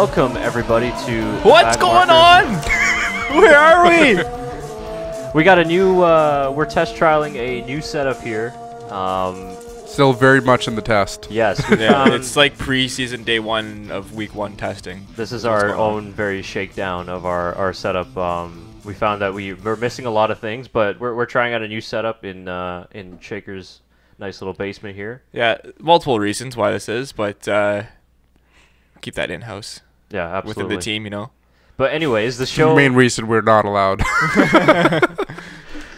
Welcome everybody to What's going on? Where are we? We got a new. We're test trialing a new setup here. Still very much in the test. Yes, It's like preseason day 1 of week 1 testing. This is our own very shakedown of our setup. We found that we're missing a lot of things, but we're trying out a new setup in Shaker's nice little basement here. Yeah, multiple reasons why this is, but keep that in-house. Yeah, absolutely. Within the team, you know. But anyways, the The show. main reason we're not allowed.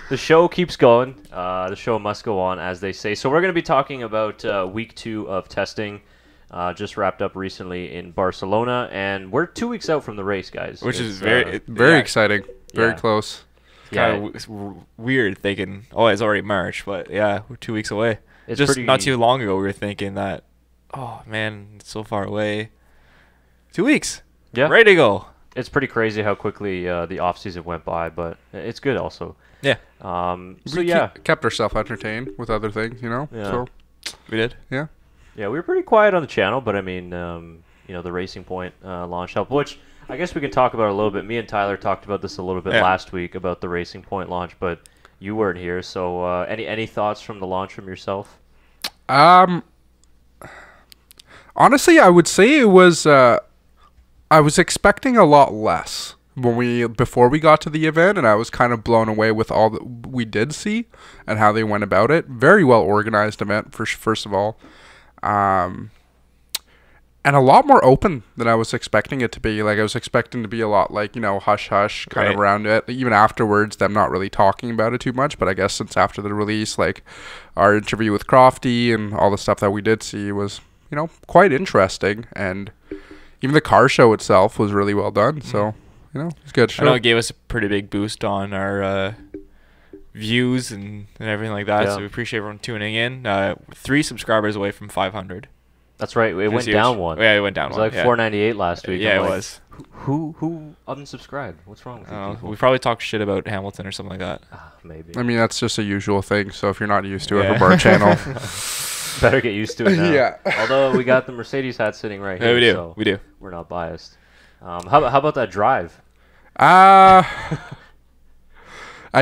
The show keeps going. The show must go on, as they say. So we're going to be talking about week 2 of testing. Just wrapped up recently in Barcelona, and we're 2 weeks out from the race, guys. Which is very yeah, exciting. Very yeah. close. Yeah, kind of weird thinking, oh, it's already March, but yeah, we're 2 weeks away. it's Just pretty, not too long ago, we were thinking that, oh man, it's so far away. 2 weeks. Yeah, Ready to go. it's pretty crazy how quickly the off season went by, but it's good also. Yeah. So We yeah, kept ourselves entertained with other things, you know. Yeah. So We did. yeah. yeah, we were pretty quiet on the channel, but I mean, the Racing Point launch helped, which I guess we can talk about a little bit. Me and Tyler talked about this a little bit last week about the Racing Point launch, but you weren't here. So any thoughts from the launch from yourself? Honestly, I would say it was. I was expecting a lot less before we got to the event, and I was kind of blown away with all that we did see and how they went about it. Very well organized event, first of all, and a lot more open than I was expecting it to be. Like I was expecting to be a lot like hush hush kind of around it. Even afterwards, them not really talking about it too much. But I guess since after the release, like our interview with Crofty and all the stuff that we did see was quite interesting, and even the car show itself was really well done. So, it's good. I know it gave us a pretty big boost on our views and everything like that. Yeah. So we appreciate everyone tuning in. 3 subscribers away from 500. That's right. It went was huge. down one. Yeah, it went down It was one. like yeah. 498 last week. Yeah, I'm it like, was. Who unsubscribed? What's wrong with you people? We probably talked shit about Hamilton or something like that. Maybe. I mean, that's just a usual thing. So if you're not used to it Yeah. from our channel, Better get used to it now. Yeah. Although we got the Mercedes hat sitting right here. Yeah, we do. So We do. we're not biased. How about that drive? I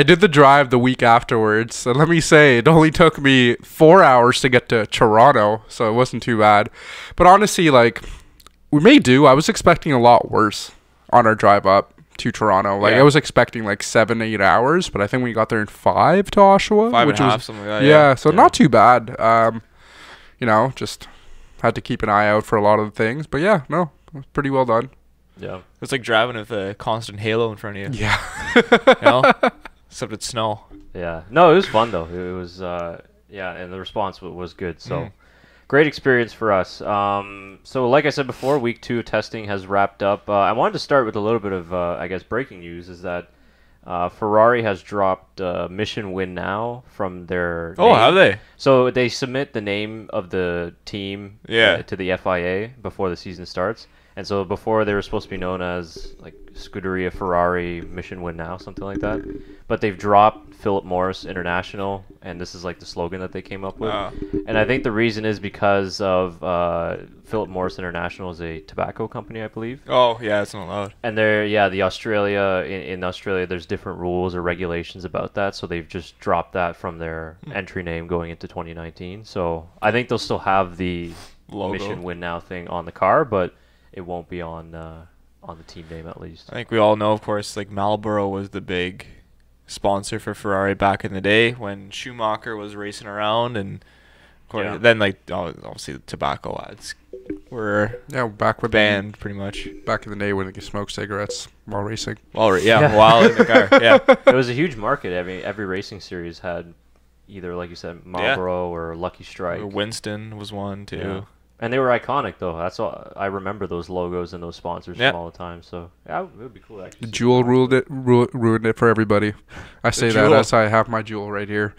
did the drive the week afterwards, and let me say, it only took me 4 hours to get to Toronto, so it wasn't too bad. But honestly, we may do. I was expecting a lot worse on our drive up to Toronto. I was expecting 7-8 hours, but I think we got there in 5 to Oshawa. 5 which and a half, was, something like that. yeah, so not too bad. Just had to keep an eye out for a lot of the things. But yeah, no, it was pretty well done. Yeah. It's like driving with a constant halo in front of you. Yeah. Except it's snow. Yeah. No, it was fun though. It was and the response was good. So great experience for us. So like I said before, week 2 of testing has wrapped up. I wanted to start with a little bit of breaking news. Is that Ferrari has dropped Mission Win Now from their Oh, name. have they? So they submit the name of the team to the FIA before the season starts. And so before they were supposed to be known as Scuderia Ferrari Mission Win Now, something like that. But they've dropped Philip Morris International, and this is the slogan that they came up with. And I think the reason is because of Philip Morris International is a tobacco company, I believe. Oh, yeah, it's not allowed. And in Australia, there's different rules or regulations about that, so they've just dropped that from their entry name going into 2019. So I think they'll still have the Logo. Mission Win Now thing on the car, but it won't be on the team name at least. I think we all know, of course, Marlboro was the big sponsor for Ferrari back in the day when Schumacher was racing around, and of course, then obviously the tobacco ads were back with banned pretty much. Back in the day when you smoked cigarettes while racing. While in the car, yeah. It was a huge market. I mean, every racing series had either, like you said, Marlboro or Lucky Strike. Or Winston was one too. Yeah. And they were iconic, though. That's all. I remember those logos and those sponsors from all the time. So yeah, it would be cool actually. Jewel ruined it for everybody. I say that as I have my Jewel right here.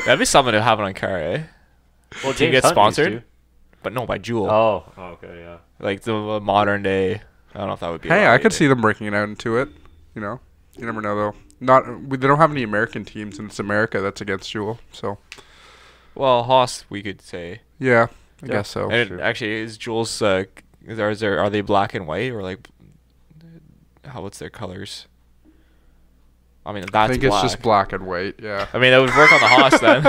That'd be something to have it on car, eh? Well, To get sponsored, but no, by Jewel. Oh, okay, yeah. Like the modern day. I don't know if that would be. Hey, I could see them breaking it out into it. You never know though. They don't have any American teams, and it's America that's against Jewel. So. Well, Haas, we could say. Yeah. I guess so. And actually, is Jules are they black and white, or like what's their colors? I mean, that's I think black. it's just black and white. Yeah. I mean, that would work on the Haas then.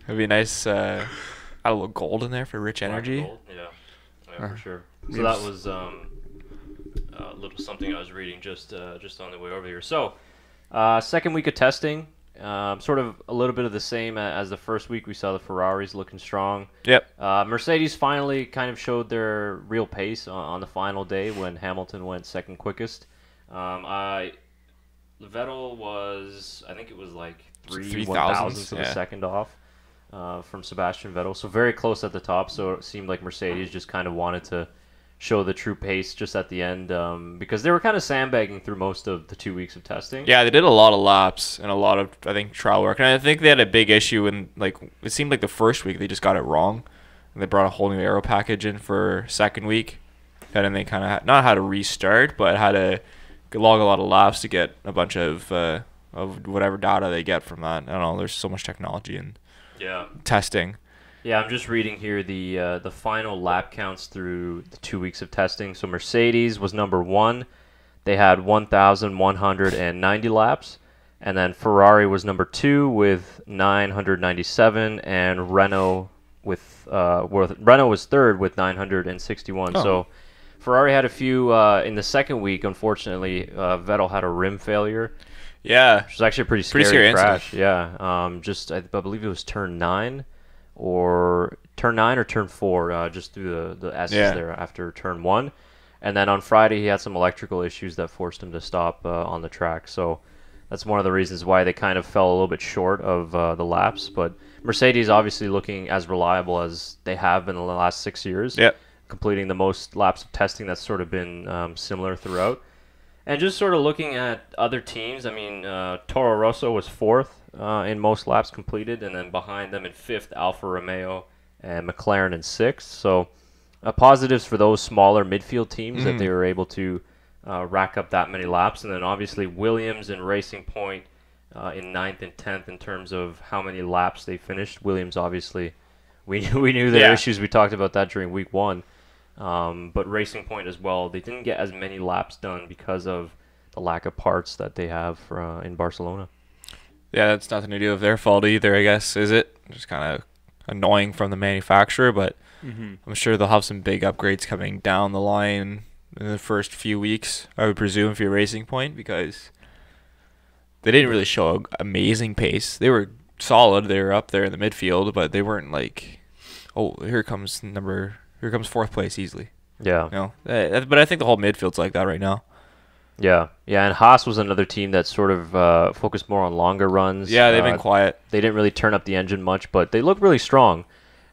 It'd be nice. Add a little gold in there for rich energy. Gold? Yeah, for sure. So that was a little something I was reading just on the way over here. So, second week of testing, sort of a little bit of the same as the first week. We saw the Ferraris looking strong. Yep. Mercedes finally kind of showed their real pace on the final day when Hamilton went second quickest. Vettel was, I think it was like 3,000ths of a second off from Sebastian Vettel. So very close at the top. So it seemed like Mercedes just kind of wanted to show the true pace just at the end because they were kind of sandbagging through most of the 2 weeks of testing. Yeah, they did a lot of laps and a lot of, I think, trial work. And I think they had a big issue in, like, it seemed like the first week they just got it wrong. And they brought a whole new aero package in for second week. And then they kind of not had to restart, but had to log a lot of laps to get a bunch of whatever data they get from that. I don't know. There's so much technology in testing. Yeah, I'm just reading here the final lap counts through the 2 weeks of testing. So Mercedes was number 1. They had 1,190 laps. And then Ferrari was number 2 with 997. And Renault was third with 961. So Ferrari had a few in the second week. Unfortunately, Vettel had a rim failure. Yeah, which was actually a pretty scary crash. Yeah, I believe it was turn 9 or turn 4, just through the S's there after turn 1. And then on Friday, he had some electrical issues that forced him to stop on the track. So that's one of the reasons why they kind of fell a little bit short of the laps. But Mercedes obviously looking as reliable as they have in the last 6 years. Yep. Completing the most laps of testing that's sort of been similar throughout. And just sort of looking at other teams, I mean, Toro Rosso was 4th in most laps completed, and then behind them in 5th, Alfa Romeo and McLaren in 6th. So positives for those smaller midfield teams that they were able to rack up that many laps. And then obviously Williams and Racing Point in 9th and 10th in terms of how many laps they finished. Williams, obviously, we knew their issues. We talked about that during week 1. But Racing Point as well, they didn't get as many laps done because of the lack of parts that they have in Barcelona. Yeah, that's nothing to do with their fault either, I guess, is it? Just kind of annoying from the manufacturer, but I'm sure they'll have some big upgrades coming down the line in the first few weeks, I would presume, if you're Racing Point, because they didn't really show amazing pace. They were solid. They were up there in the midfield, but they weren't like, here comes 4th place easily. Yeah. But I think the whole midfield's like that right now. Yeah. And Haas was another team that sort of focused more on longer runs. Yeah, they've been quiet. They didn't really turn up the engine much, but they look really strong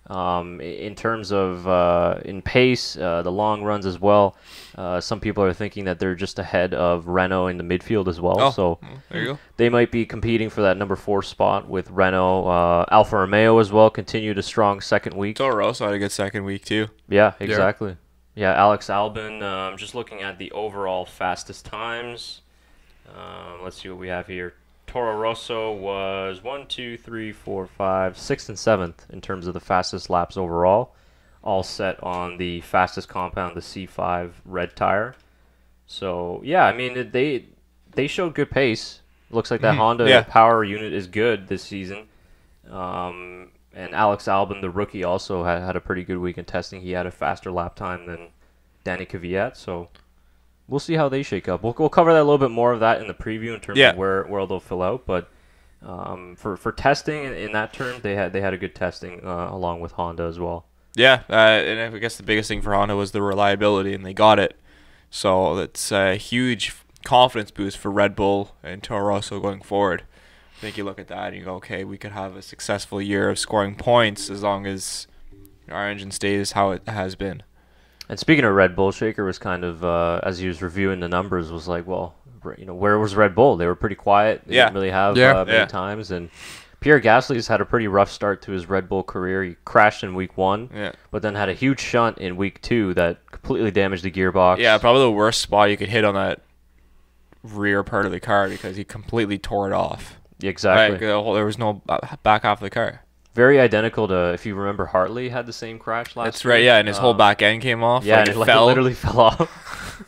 in terms of in pace, the long runs as well. Some people are thinking that they're just ahead of Renault in the midfield as well. So there you go. They might be competing for that number 4 spot with Renault. Alfa Romeo as well continued a strong second week. Toro Rosso had a good second week too. Yeah, exactly. Yeah, Alex Albon, just looking at the overall fastest times. Let's see what we have here. Toro Rosso was 6th and 7th in terms of the fastest laps overall. All set on the fastest compound, the C5 red tire. So, yeah, I mean, they showed good pace. Looks like that Honda power unit is good this season. And Alex Albon, the rookie, also had a pretty good week in testing. He had a faster lap time than Danny Kvyat, so we'll see how they shake up. We'll cover that a little bit more of that in the preview in terms of where they'll fill out. But for testing in that term, they had a good testing along with Honda as well. Yeah, and I guess the biggest thing for Honda was the reliability, and they got it. So that's a huge confidence boost for Red Bull and Toro Rosso going forward. I think you look at that and you go, okay, we could have a successful year of scoring points as long as our engine stays how it has been. And speaking of Red Bull, Shaker was kind of, as he was reviewing the numbers, was like, well, where was Red Bull? They were pretty quiet. They didn't really have many times. And Pierre Gasly's had a pretty rough start to his Red Bull career. He crashed in week 1, but then had a huge shunt in week 2 that completely damaged the gearbox. Yeah, probably the worst spot you could hit on that rear part of the car because he completely tore it off. Exactly. There was no back half of the car. very identical to, if you remember, Hartley had the same crash last That's year. right, yeah, and his whole back end came off. Yeah, like and it literally fell off.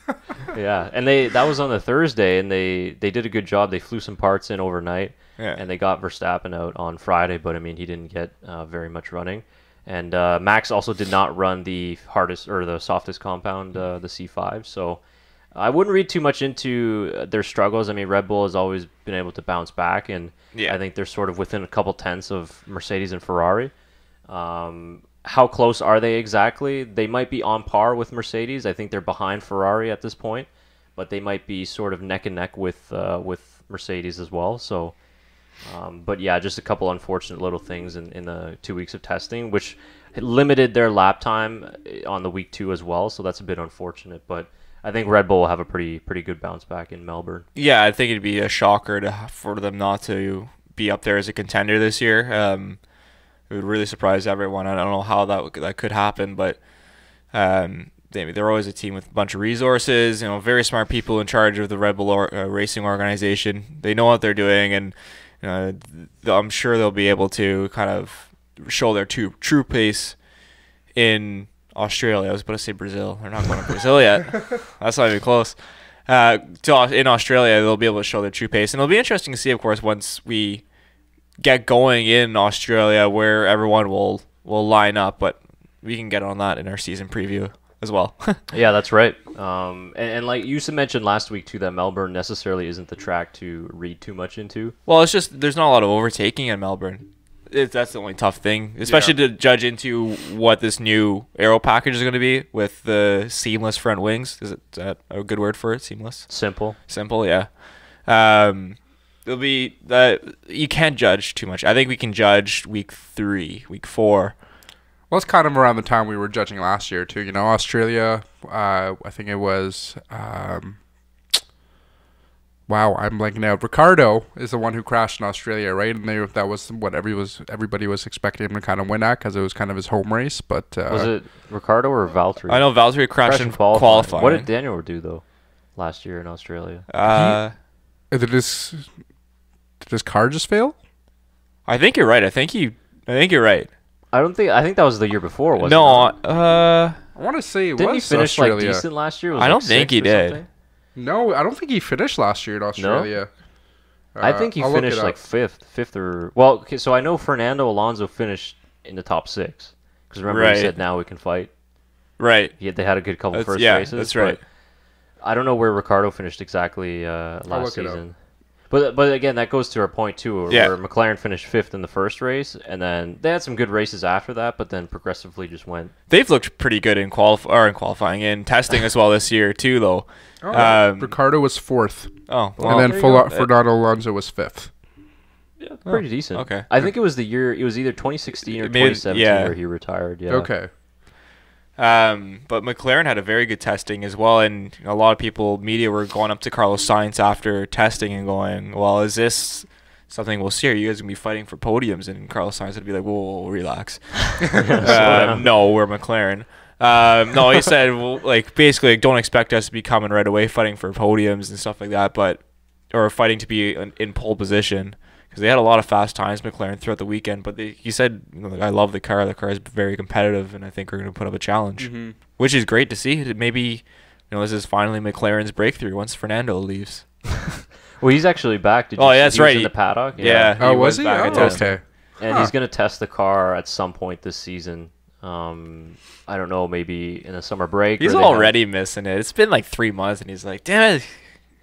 Yeah, and that was on the Thursday, and they did a good job. They flew some parts in overnight, and they got Verstappen out on Friday, but I mean, he didn't get very much running. And Max also did not run the hardest or the softest compound, the C5, so I wouldn't read too much into their struggles. I mean, Red Bull has always been able to bounce back, and I think they're sort of within a couple tenths of Mercedes and Ferrari. How close are they exactly? They might be on par with Mercedes. I think they're behind Ferrari at this point, but they might be sort of neck and neck with Mercedes as well. So, but yeah, just a couple unfortunate little things in the 2 weeks of testing, which limited their lap time on the week 2 as well. So that's a bit unfortunate, but I think Red Bull will have a pretty good bounce back in Melbourne. Yeah, I think it'd be a shocker for them not to be up there as a contender this year. It would really surprise everyone. I don't know how that could happen, but they're always a team with a bunch of resources. Very smart people in charge of the Red Bull racing organization. They know what they're doing, and I'm sure they'll be able to kind of show their true pace in Australia. I was about to say Brazil. They're not going to Brazil yet. That's not even close. In Australia, they'll be able to show their true pace. And it'll be interesting to see, of course, once we get going in Australia, where everyone will line up. But we can get on that in our season preview as well. Yeah, that's right. And like you mentioned last week, too, that Melbourne necessarily isn't the track to read too much into. Well, it's just there's not a lot of overtaking in Melbourne. That's the only tough thing, especially to judge into what this new aero package is going to be with the seamless front wings. Is that a good word for it? Seamless? Simple, yeah. It'll be you can't judge too much. I think we can judge week 3, week 4. Well, it's kind of around the time we were judging last year, too. Australia, I think it was... Wow, I'm blanking out. Ricardo is the one who crashed in Australia, right? And that was what everybody was expecting him to kind of win at because it was kind of his home race. But was it Ricardo or Valtteri? I know Valtteri crashed in qualifying. What did Daniel do though last year in Australia? Did his car just fail? I think you're right. I think you're right. I think that was the year before. Wasn't it? I want to say it didn't was he finish Australia. decent last year? I don't think he did. Something? No, I don't think he finished last year in Australia. No? I think he finished like fifth or... Well, okay, so I know Fernando Alonso finished in the top 6. Because remember he said, now we can fight. Right. They had a good couple first races. Yeah, that's right. I don't know where Ricardo finished exactly last season. But again, that goes to our point too, where McLaren finished 5th in the first race, and then they had some good races after that, but then progressively just went. They've looked pretty good in qualifying and testing as well this year too, though. Ricardo was 4th. Oh, well, and then Fernando Alonso was 5th. Yeah, pretty decent. Okay, I think it was the year. It was either 2016 or 2017 where he retired. Yeah. Okay. But McLaren had a very good testing as well, and a lot of media were going up to Carlos Sainz after testing and going, well, is this something we'll see? Are you guys going to be fighting for podiums? And Carlos Sainz would be like, whoa, relax. No, we're McLaren. No, he said, well, basically, don't expect us to be coming right away fighting for podiums and stuff like that, or fighting to be in pole position. Because they had a lot of fast times, McLaren, throughout the weekend. But he said, I love the car. The car is very competitive, and I think we're going to put up a challenge, which is great to see. Maybe this is finally McLaren's breakthrough once Fernando leaves. Well, he's actually back. Did you see that's he right. was in the paddock. Yeah. Oh, was he? Back Okay. And he's going to test the car at some point this season. I don't know, maybe in a summer break. He's already missing it. It's been like 3 months, and he's like, damn it.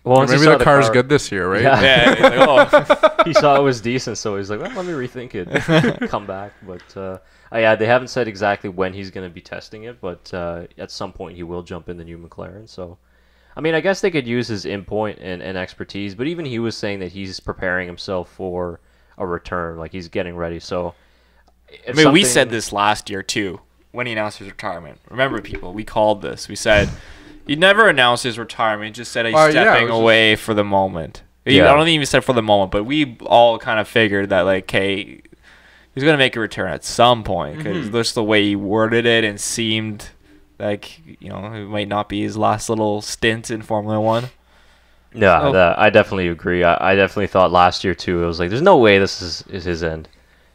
Well, maybe the car's good this year, right? Yeah. He's like, he saw it was decent, so he's like, well, let me rethink it. Come back. But they haven't said exactly when he's going to be testing it, but at some point he will jump in the new McLaren. So, I mean, I guess they could use his input and expertise, but even he was saying that he's preparing himself for a return, like he's getting ready. So, we said this last year too when he announced his retirement. Remember, people, we called this. We said he never announced his retirement. He just said he's stepping away for the moment. I don't think he said for the moment, but we all kind of figured that hey, he's gonna make a return at some point because just the way he worded it and seemed like it might not be his last little stint in Formula One. Yeah, I definitely agree. I definitely thought last year too. It was like, there's no way this is his end.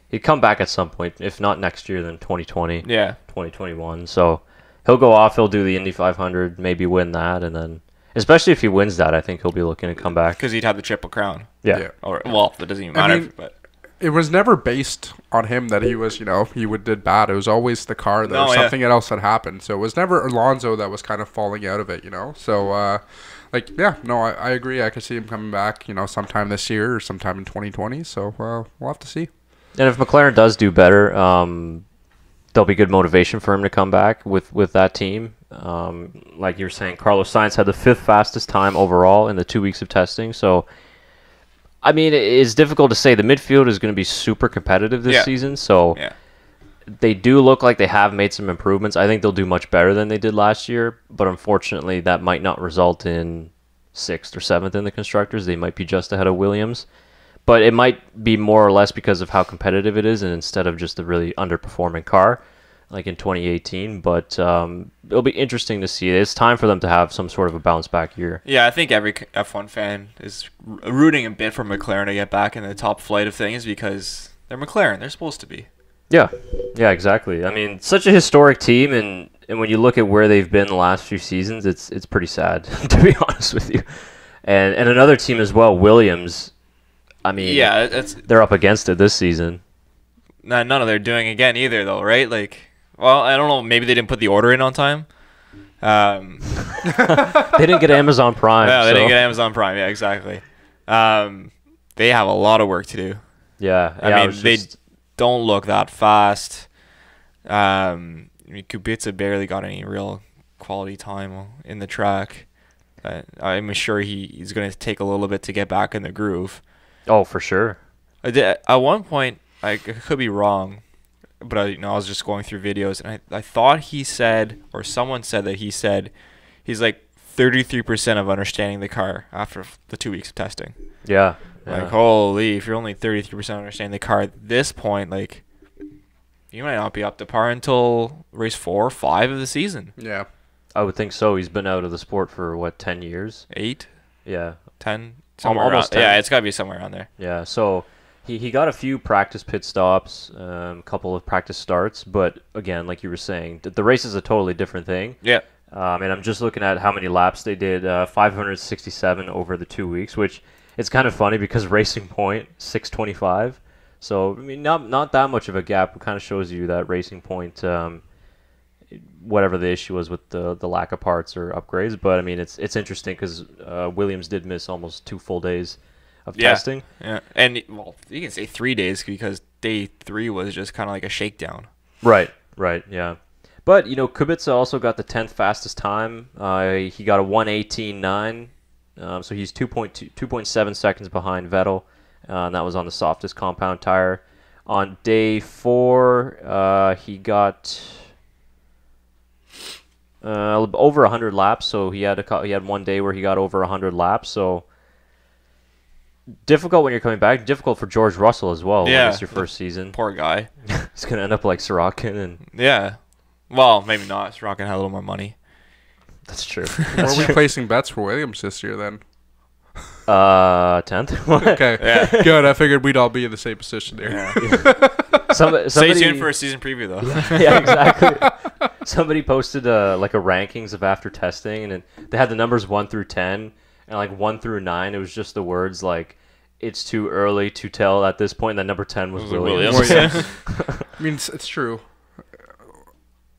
he'd come back at some point. If not next year, then 2020. Yeah. 2021. So he'll go off. He'll do the Indy 500, maybe win that, and then especially if he wins that, I think he'll be looking to come back because he'd have the Triple Crown. Yeah. Or well, that doesn't even matter. I mean, but it was never based on him that he was, did bad. It was always the car that something else had happened. So it was never Alonso that was kind of falling out of it, So, I agree. I could see him coming back, sometime this year or sometime in 2020. So we'll have to see. And if McLaren does do better, there'll be good motivation for him to come back with that team. Like you were saying, Carlos Sainz had the 5th fastest time overall in the 2 weeks of testing. So, I mean, it's difficult to say. The midfield is going to be super competitive this season. So, they do look like they have made some improvements. I think they'll do much better than they did last year. But unfortunately, that might not result in 6th or 7th in the Constructors. They might be just ahead of Williams. But it might be more or less because of how competitive it is and instead of just a really underperforming car like in 2018. But it'll be interesting to see. It's time for them to have some sort of a bounce-back year. Yeah, I think every F1 fan is rooting a bit for McLaren to get back in the top flight of things because they're McLaren. They're supposed to be. Yeah, exactly. I mean, such a historic team, and when you look at where they've been the last few seasons, it's pretty sad, to be honest with you. And another team as well, Williams. I mean, they're up against it this season. None of they're doing again either, though, right? Like, well, I don't know. Maybe they didn't put the order in on time. They didn't get Amazon Prime. Yeah, they didn't get Amazon Prime. Yeah, exactly. They have a lot of work to do. Yeah, I mean, they don't look that fast. I mean, Kubica barely got any real quality time in the track. I'm sure he's going to take a little bit to get back in the groove. Oh, for sure. At one point, I could be wrong, but I was just going through videos, and I thought he said, or someone said that he's like 33% of understanding the car after the 2 weeks of testing. Yeah. Like, holy, if you're only 33% understanding the car at this point, like, you might not be up to par until race 4 or 5 of the season. Yeah. I would think so. He's been out of the sport for, 10 years? 8? Yeah. 10? Almost 10. Yeah, it's got to be somewhere around there. Yeah, so he got a few practice pit stops, a couple of practice starts, but again, like you were saying, the race is a totally different thing. Yeah. And I'm just looking at how many laps they did, 567 over the 2 weeks, which it's kind of funny because Racing Point, 625. So, I mean, not that much of a gap. It kind of shows you that Racing Point, whatever the issue was with the lack of parts or upgrades. But, I mean, it's interesting because Williams did miss almost 2 full days of testing. Yeah, and, well, you can say 3 days because day 3 was just kind of like a shakedown. Right, yeah. But, Kubica also got the 10th fastest time. He got a 1:18.9. So he's 2.7 seconds behind Vettel. And that was on the softest compound tire. On day 4, he got over 100 laps. So he had one day where he got over 100 laps. So difficult when you're coming back. Difficult for George Russell as well. Yeah, when it's your first season. Poor guy. He's gonna end up like Sorokin and. Yeah. Well, maybe not. Sorokin had a little more money. That's true. Where are we placing bets for Williams this year then? 10th. Okay. Yeah. Good. I figured we'd all be in the same position there. Yeah. Somebody, stay tuned for a season preview, though. Yeah, exactly. Somebody posted like a rankings of after testing, and they had the numbers 1 through 10, and like 1 through 9, it was just the words like, it's too early to tell at this point. And then number 10 was Williams. I mean, it's true.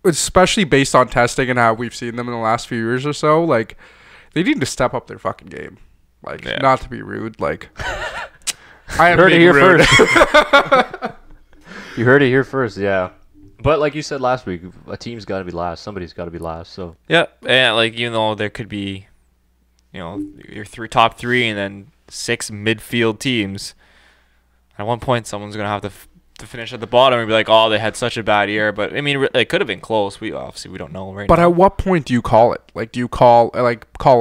Especially based on testing and how we've seen them in the last few years or so, like, they need to step up their fucking game. Like, not to be rude, like, I am being rude. You heard it here first, yeah. But like you said last week, a team's got to be last. Somebody's got to be last. So yeah, like even though there could be, your top 3 and then 6 midfield teams, at one point someone's gonna have to finish at the bottom and be like, oh, they had such a bad year. But I mean, it could have been close. We don't know right now. But at what point do you call it? Like, do you call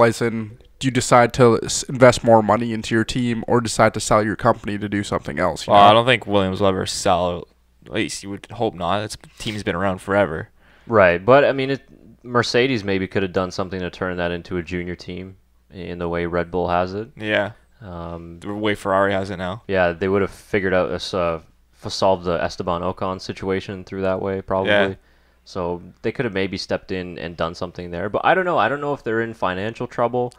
as in, do you decide to invest more money into your team or decide to sell your company to do something else? Well, I don't think Williams will ever sell. At least you would hope not. This team's been around forever. Right, but I mean, Mercedes maybe could have done something to turn that into a junior team in the way Red Bull has it. Yeah. The way Ferrari has it now. Yeah, they would have figured out this solve the Esteban Ocon situation through that way, probably. Yeah. So they could have maybe stepped in and done something there. But I don't know. I don't know if they're in financial trouble.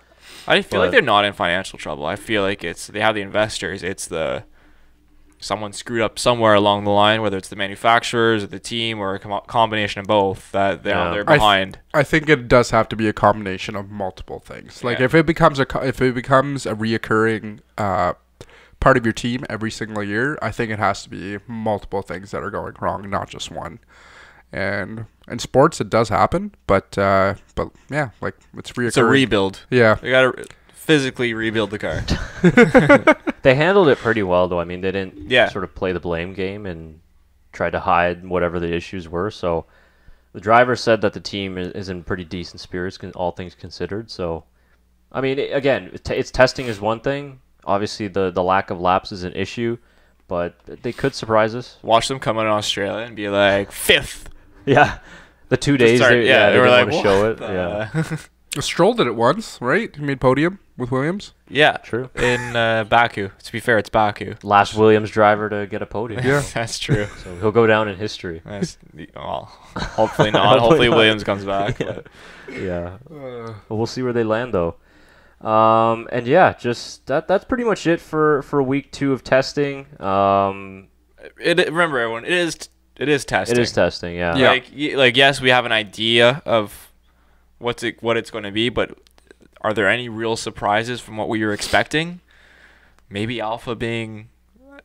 I feel like they're not in financial trouble. I feel like they have the investors. It's someone screwed up somewhere along the line, whether it's the manufacturers or the team or a combination of both, that they're behind. I think it does have to be a combination of multiple things. Like if it becomes a reoccurring part of your team every single year, I think it has to be multiple things that are going wrong, not just one. And in sports, it does happen, but yeah, like it's reoccurring. It's a rebuild. Yeah, they gotta physically rebuild the car. They handled it pretty well, though. I mean, they didn't sort of play the blame game and try to hide whatever the issues were. So the driver said that the team is in pretty decent spirits, all things considered. So, I mean, again, it's testing is one thing. Obviously, the lack of laps is an issue, but they could surprise us. Watch them come out in Australia and be like 5th. Yeah, the 2 days. They were didn't like, want to show it. Yeah. Stroll did it once, right? He made podium with Williams. Yeah, true. In Baku. To be fair, it's Baku. Last Williams driver to get a podium. Yeah, that's true. So he'll go down in history. Well, hopefully not. Hopefully Williams comes back. Yeah. But we'll see where they land, though. And yeah, just that's pretty much it for week 2 of testing. Remember, everyone, it is testing. It is testing, yeah. Like yes, we have an idea of what it's going to be, but are there any real surprises from what we were expecting? Maybe Alpha being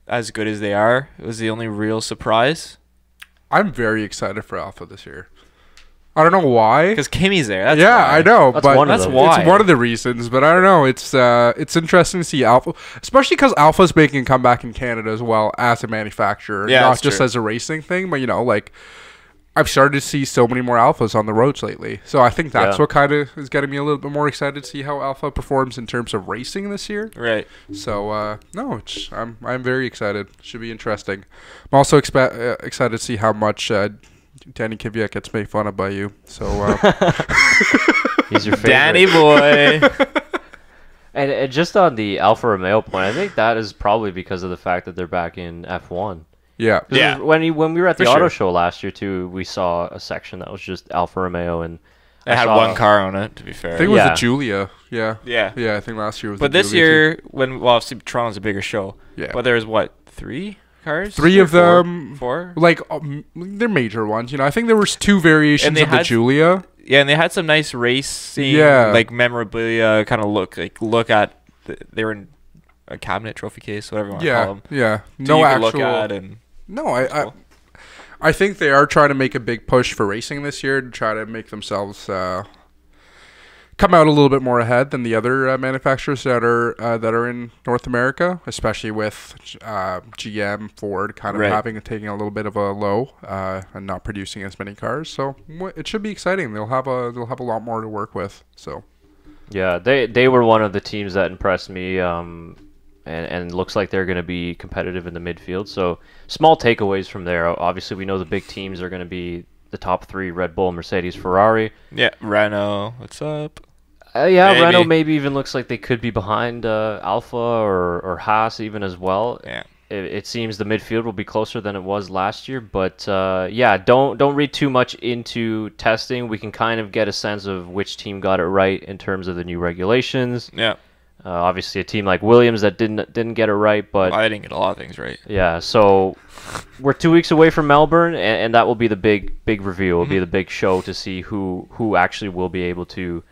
as good as they are was the only real surprise. I'm very excited for Alpha this year. I don't know why. Because Kimi's there. That's why. I know, that's but that's why. It's one of the reasons. But I don't know. It's interesting to see Alpha, especially because Alpha's making a comeback in Canada as well as a manufacturer, not just as a racing thing. But like I've started to see so many more Alphas on the roads lately. So I think that's what kind of is getting me a little bit more excited to see how Alpha performs in terms of racing this year. Right. So I'm very excited. Should be interesting. I'm also excited to see how much Danny Kvyat gets made fun of by you. So he's your favorite. Danny boy. And just on the Alfa Romeo point, I think that is probably because of the fact that they're back in F1. Yeah. When we were at the auto show last year too, we saw a section that was just Alfa Romeo, and it had one car on it. To be fair, I think it was the Giulia. Yeah. Yeah. I think last year was. But this year, obviously Toronto's a bigger show. Yeah. But there's 3 cars? 3 of them. 4? Like they're major ones. I think there was 2 variations of the Giulia. Yeah, and they had some nice racing, like memorabilia kind of look at. They were in a cabinet trophy case, whatever you want to call them. Yeah. No actual look at and. No, I think they are trying to make a big push for racing this year to try to make themselves come out a little bit more ahead than the other manufacturers that are in North America, especially with GM, Ford kind of taking a little bit of a low and not producing as many cars. So it should be exciting. They'll have a lot more to work with. So yeah, they were one of the teams that impressed me. And looks like they're going to be competitive in the midfield. So small takeaways from there. Obviously, we know the big teams are going to be the top 3: Red Bull, Mercedes, Ferrari. Yeah, Renault. What's up? Renault maybe even looks like they could be behind Alpha or Haas even as well. Yeah. It seems the midfield will be closer than it was last year. But don't read too much into testing. We can kind of get a sense of which team got it right in terms of the new regulations. Yeah. Obviously, a team like Williams that didn't get it right, but I didn't get a lot of things right. Yeah, so we're 2 weeks away from Melbourne, and that will be the big reveal. Will be the big show to see who actually will be able to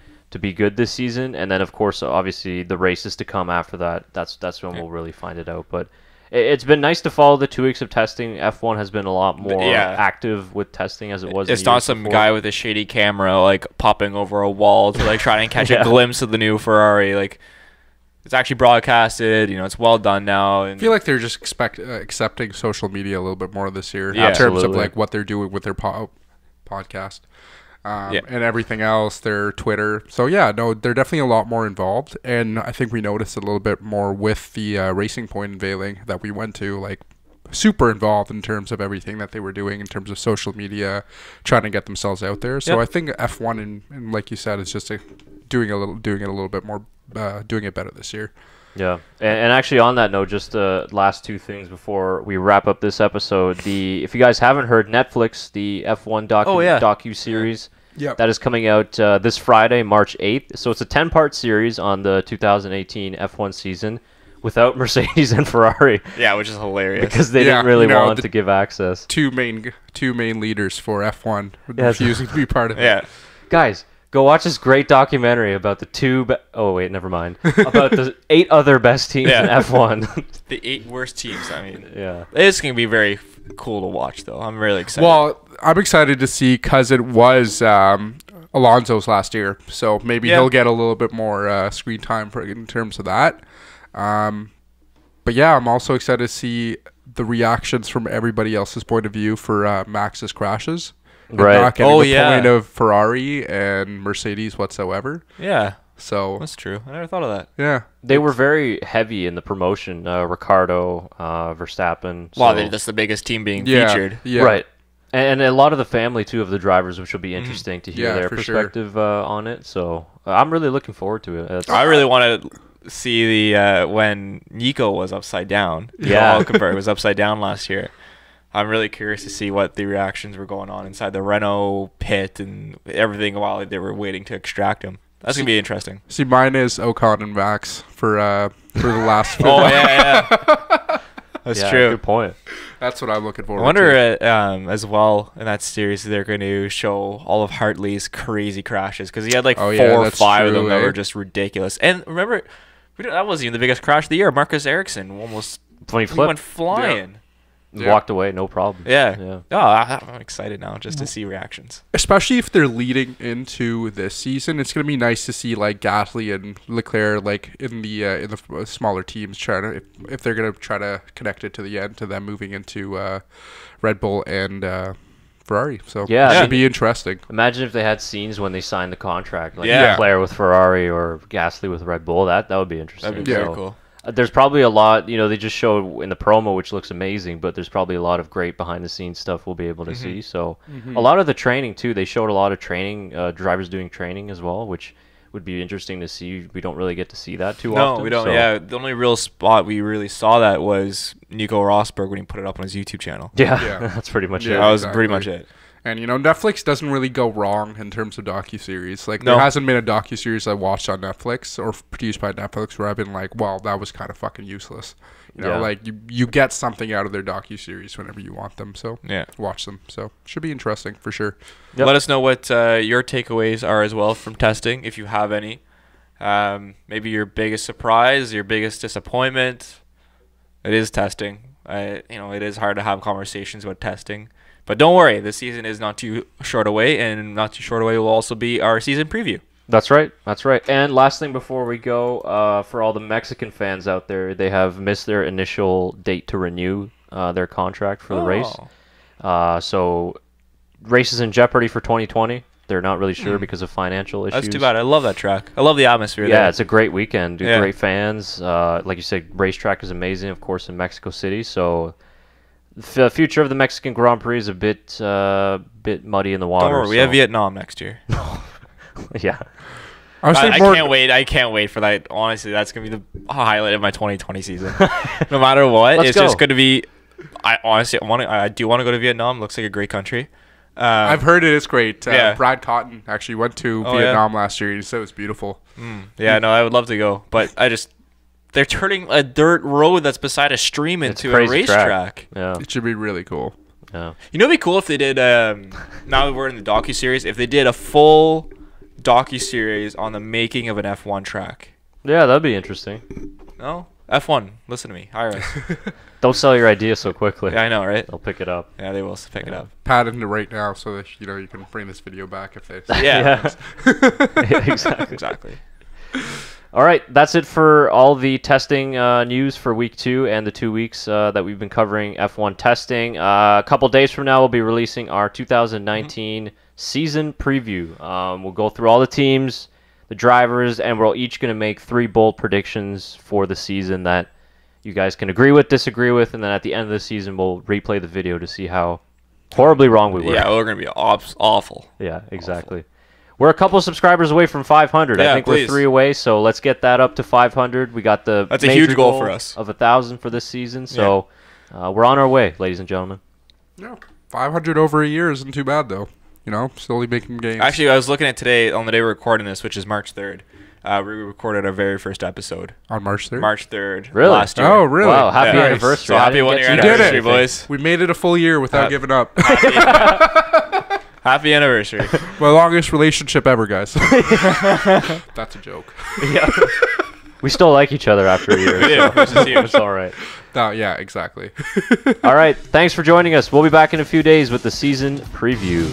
be good this season, and then of course, obviously, the races to come after that. That's when we'll really find it out. But it's been nice to follow the 2 weeks of testing. F1 has been a lot more active with testing as it was. It's not some guy with a shady camera like popping over a wall to like try and catch a glimpse of the new Ferrari. Like. It's actually broadcasted, it's well done now. And I feel like they're just accepting social media a little bit more this year in terms of like what they're doing with their podcast and everything else, their Twitter. So they're definitely a lot more involved. And I think we noticed a little bit more with the Racing Point unveiling that we went to, like super involved in terms of everything that they were doing in terms of social media, trying to get themselves out there. So I think F1 and like you said, is just doing it a little bit more. Doing it better this year. Yeah, and actually on that note, just the last two things before we wrap up this episode. If you guys haven't heard, Netflix, the F1 docu-series, that is coming out this Friday, March 8th. So it's a 10-part series on the 2018 F1 season without Mercedes and Ferrari. Yeah, which is hilarious. Because they didn't really want to give access. Two main leaders for F1 refusing to be part of it. Yeah. Guys, go watch this great documentary about the oh, wait, never mind. About the 8 other best teams in F1. The 8 worst teams, I mean. Yeah. It's going to be very cool to watch, though. I'm really excited. Well, I'm excited to see because it was Alonso's last year. So maybe he'll get a little bit more screen time in terms of that. But yeah, I'm also excited to see the reactions from everybody else's point of view for Max's crashes. Right. Not getting the point of Ferrari and Mercedes whatsoever. Yeah. So that's true. I never thought of that. Yeah. They were very heavy in the promotion. Ricardo, Verstappen. Well, that's the biggest team being featured. Yeah. Right. And a lot of the family, too, of the drivers, which will be interesting to hear their perspective on it. So I'm really looking forward to it. I really want to see the when Nico was upside down. Yeah. Hulkenberg was upside down last year. I'm really curious to see what the reactions were going on inside the Renault pit and everything while they were waiting to extract him. That's going to be interesting. See, mine is Ocon and Max for the last film. Oh, yeah. That's true. Good point. That's what I'm looking forward to. I wonder as well in that series they're going to show all of Hartley's crazy crashes because he had like 4 or 5 of them that were just ridiculous. And remember, that wasn't even the biggest crash of the year. Marcus Ericsson almost when he went flying. Walked away, no problem. Yeah. Oh, I'm excited now just to see reactions. Especially if they're leading into this season, it's gonna be nice to see like Gasly and Leclerc like in the smaller teams trying to if they're gonna try to connect it to the end to them moving into Red Bull and Ferrari. So it should be interesting. Imagine if they had scenes when they signed the contract, like Leclerc with Ferrari or Gasly with Red Bull. That would be interesting. That'd be very cool. There's probably a lot, they just showed in the promo, which looks amazing, but there's probably a lot of great behind-the-scenes stuff we'll be able to see. So a lot of the training, too, they showed a lot of training, drivers doing training as well, which would be interesting to see. We don't really get to see that too often. No, we don't. So. Yeah, the only real spot we really saw that was Nico Rosberg when he put it up on his YouTube channel. Yeah. That's pretty much it. That was pretty much it. And, Netflix doesn't really go wrong in terms of docuseries. Like, there hasn't been a docuseries I watched on Netflix or produced by Netflix where I've been like, well, that was kind of fucking useless. Like, you get something out of their docuseries whenever you want them. So, watch them. So, should be interesting for sure. Yep. Let us know what your takeaways are as well from testing, if you have any. Maybe your biggest surprise, your biggest disappointment. It is testing. It is hard to have conversations about testing. But don't worry, the season is not too short away, and not too short away will also be our season preview. That's right. And last thing before we go, for all the Mexican fans out there, they have missed their initial date to renew their contract for the race. So race is in jeopardy for 2020. They're not really sure because of financial issues. That's too bad. I love that track. I love the atmosphere there. Yeah, it's a great weekend. Great fans. Like you said, racetrack is amazing, of course, in Mexico City. So the future of the Mexican Grand Prix is a bit muddy in the water. Don't worry, we have Vietnam next year. Yeah. I can't wait. I can't wait for that. Honestly, that's going to be the highlight of my 2020 season. No matter what, it's just going to be... I do want to go to Vietnam. Looks like a great country. I've heard it is great. Brad Cotton actually went to Vietnam last year. He said it was beautiful. Yeah, no, I would love to go. But they're turning a dirt road that's beside a stream into a racetrack. Yeah. It should be really cool. Yeah. It'd be cool if they did, now that we're in the docuseries, if they did a full docuseries on the making of an F1 track. Yeah, that'd be interesting. No? F1, listen to me. Hire us. Don't sell your idea so quickly. Yeah, I know, right? They'll pick it up. Yeah, they will pick it up. Patent it right now so that you can bring this video back if they. Yeah. Exactly. All right, that's it for all the testing news for week 2 and the 2 weeks that we've been covering F1 testing. A couple days from now, we'll be releasing our 2019 season preview. We'll go through all the teams, the drivers, and we're each going to make 3 bold predictions for the season that you guys can agree with, disagree with, and then at the end of the season, we'll replay the video to see how horribly wrong we were. Yeah, we're going to be awful. Yeah, exactly. Awful. We're a couple subscribers away from 500. Yeah, I think please. we're 3 away, so let's get that up to 500. We got the That's a huge goal for us of 1,000 for this season. So we're on our way, ladies and gentlemen. Yeah, 500 over a year isn't too bad though. Slowly making gains. Actually, I was looking at today on the day we're recording this, which is March 3rd. We recorded our very first episode on March 3rd. March 3rd. Really? Last year. Oh, really? Wow! Happy Nice. anniversary! So happy 1 year anniversary, boys. We made it a full year without giving up. Happy anniversary. My longest relationship ever, guys. That's a joke. Yeah. We still like each other after a year. It's all right. No, yeah, exactly. All right. Thanks for joining us. We'll be back in a few days with the season preview.